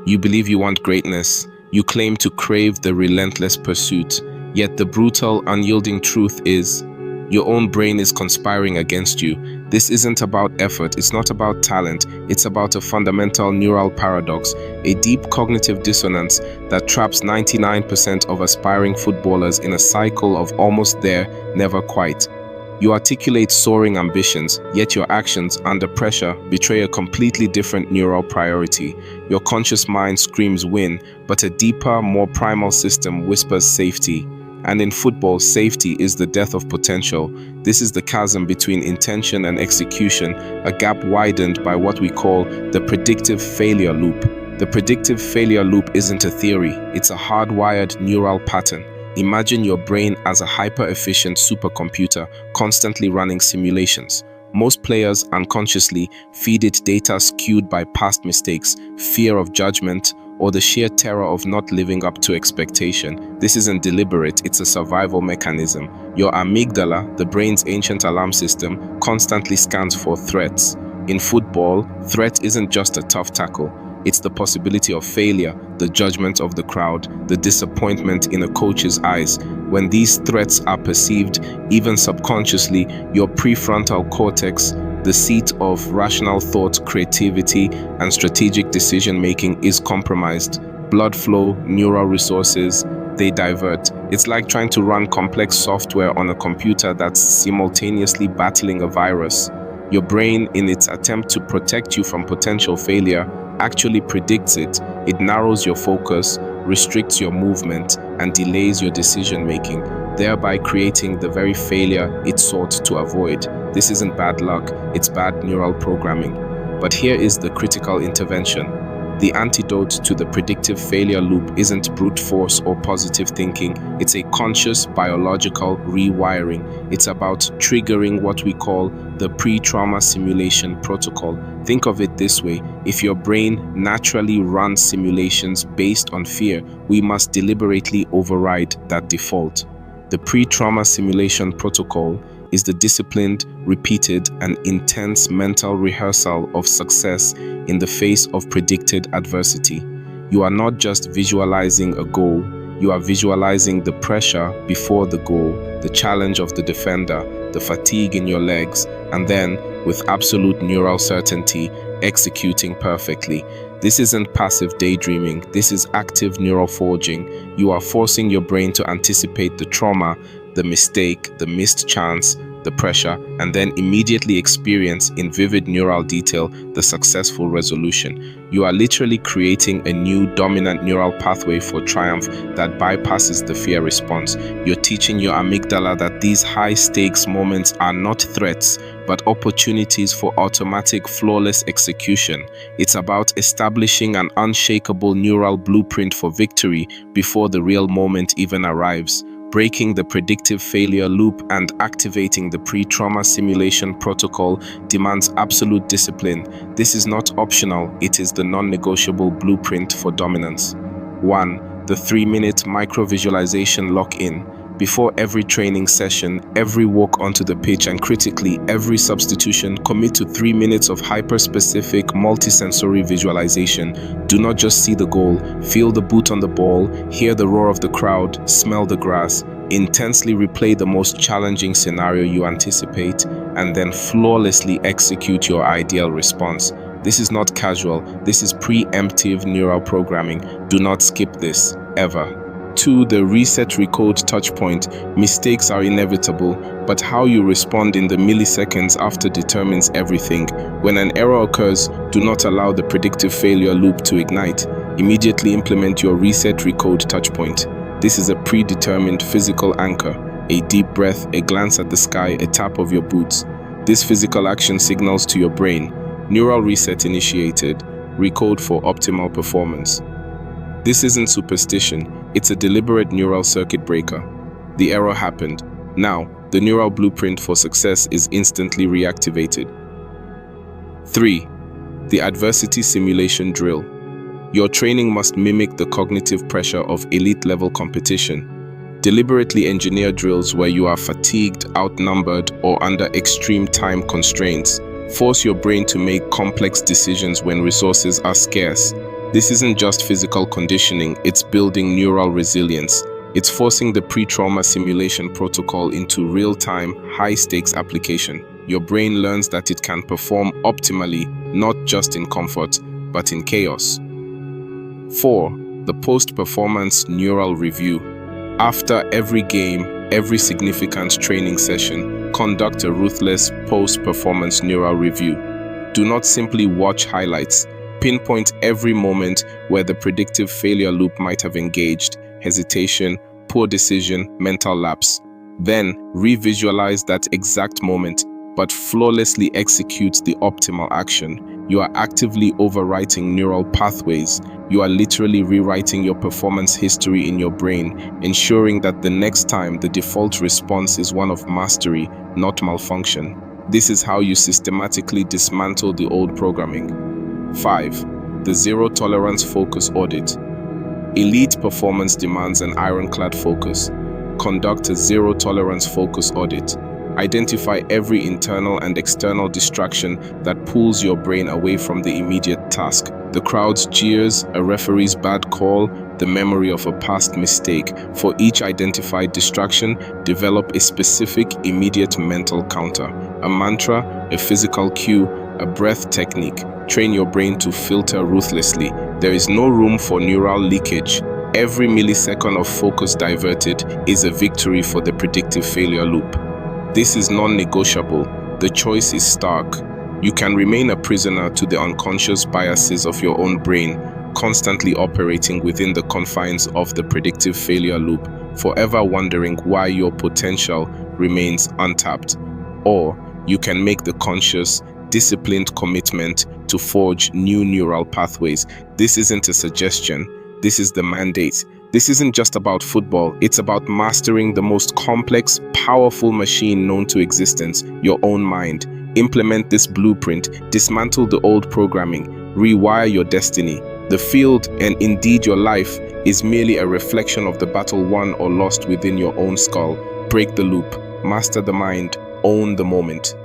You believe you want greatness. You claim to crave the relentless pursuit. Yet the brutal, unyielding truth is, your own brain is conspiring against you. This isn't about effort, it's not about talent, it's about a fundamental neural paradox, a deep cognitive dissonance that traps 99% of aspiring footballers in a cycle of almost there, never quite. You articulate soaring ambitions, yet your actions, under pressure, betray a completely different neural priority. Your conscious mind screams win, but a deeper, more primal system whispers safety. And in football, safety is the death of potential. This is the chasm between intention and execution, a gap widened by what we call the predictive failure loop. The predictive failure loop isn't a theory, it's a hardwired neural pattern. Imagine your brain as a hyper-efficient supercomputer constantly running simulations. Most players unconsciously feed it data skewed by past mistakes, fear of judgment, or the sheer terror of not living up to expectation. This isn't deliberate, it's a survival mechanism. Your amygdala, the brain's ancient alarm system, constantly scans for threats. In football, threat isn't just a tough tackle. It's the possibility of failure, the judgment of the crowd, the disappointment in a coach's eyes. When these threats are perceived, even subconsciously, your prefrontal cortex, the seat of rational thought, creativity, and strategic decision-making, is compromised. Blood flow, neural resources, they divert. It's like trying to run complex software on a computer that's simultaneously battling a virus. Your brain, in its attempt to protect you from potential failure, actually predicts it. It narrows your focus, restricts your movement, and delays your decision-making, thereby creating the very failure it sought to avoid. This isn't bad luck, it's bad neural programming. But here is the critical intervention. The antidote to the predictive failure loop isn't brute force or positive thinking, it's a conscious biological rewiring. It's about triggering what we call the pre-trauma simulation protocol. Think of it this way: if your brain naturally runs simulations based on fear, we must deliberately override that default. The pre-trauma simulation protocol is the disciplined, repeated, and intense mental rehearsal of success in the face of predicted adversity. You are not just visualizing a goal, you are visualizing the pressure before the goal, the challenge of the defender, the fatigue in your legs, and then, with absolute neural certainty, executing perfectly. This isn't passive daydreaming, this is active neural forging. You are forcing your brain to anticipate the trauma, the mistake, the missed chance, the pressure, and then immediately experience in vivid neural detail the successful resolution. You are literally creating a new dominant neural pathway for triumph that bypasses the fear response. You're teaching your amygdala that these high-stakes moments are not threats, but opportunities for automatic, flawless execution. It's about establishing an unshakable neural blueprint for victory before the real moment even arrives. Breaking the predictive failure loop and activating the pre-trauma simulation protocol demands absolute discipline. This is not optional, it is the non-negotiable blueprint for dominance. 1. The 3-minute micro-visualization lock-in. Before every training session, every walk onto the pitch, and critically, every substitution, commit to 3 minutes of hyper-specific, multisensory visualization. Do not just see the goal, feel the boot on the ball, hear the roar of the crowd, smell the grass. Intensely replay the most challenging scenario you anticipate, and then flawlessly execute your ideal response. This is not casual, this is preemptive neural programming. Do not skip this, ever. 2. The reset recode touchpoint. Mistakes are inevitable, but how you respond in the milliseconds after determines everything. When an error occurs, do not allow the predictive failure loop to ignite. Immediately implement your reset recode touchpoint. This is a predetermined physical anchor. A deep breath, a glance at the sky, a tap of your boots. This physical action signals to your brain, neural reset initiated, recode for optimal performance. This isn't superstition, it's a deliberate neural circuit breaker. The error happened. Now, the neural blueprint for success is instantly reactivated. 3. The adversity simulation drill. Your training must mimic the cognitive pressure of elite-level competition. Deliberately engineer drills where you are fatigued, outnumbered, or under extreme time constraints. Force your brain to make complex decisions when resources are scarce. This isn't just physical conditioning, it's building neural resilience. It's forcing the pre-trauma simulation protocol into real-time, high-stakes application. Your brain learns that it can perform optimally, not just in comfort, but in chaos. 4. The post-performance neural review. After every game, every significant training session, conduct a ruthless post-performance neural review. Do not simply watch highlights. Pinpoint every moment where the predictive failure loop might have engaged: hesitation, poor decision, mental lapse. Then, revisualize that exact moment, but flawlessly execute the optimal action. You are actively overwriting neural pathways. You are literally rewriting your performance history in your brain, ensuring that the next time the default response is one of mastery, not malfunction. This is how you systematically dismantle the old programming. 5. The zero-tolerance focus audit. Elite performance demands an ironclad focus. Conduct a zero-tolerance focus audit. Identify every internal and external distraction that pulls your brain away from the immediate task. The crowd's jeers, a referee's bad call, the memory of a past mistake. For each identified distraction, develop a specific, immediate mental counter. A mantra, a physical cue, a breath technique. Train your brain to filter ruthlessly. There is no room for neural leakage. Every millisecond of focus diverted is a victory for the predictive failure loop. This is non-negotiable. The choice is stark. You can remain a prisoner to the unconscious biases of your own brain, constantly operating within the confines of the predictive failure loop, forever wondering why your potential remains untapped. Or you can make the conscious, disciplined commitment to forge new neural pathways. This isn't a suggestion. This is the mandate. This isn't just about football. It's about mastering the most complex, powerful machine known to existence, your own mind. Implement this blueprint, dismantle the old programming, rewire your destiny. The field, and indeed your life, is merely a reflection of the battle won or lost within your own skull. Break the loop, master the mind, own the moment.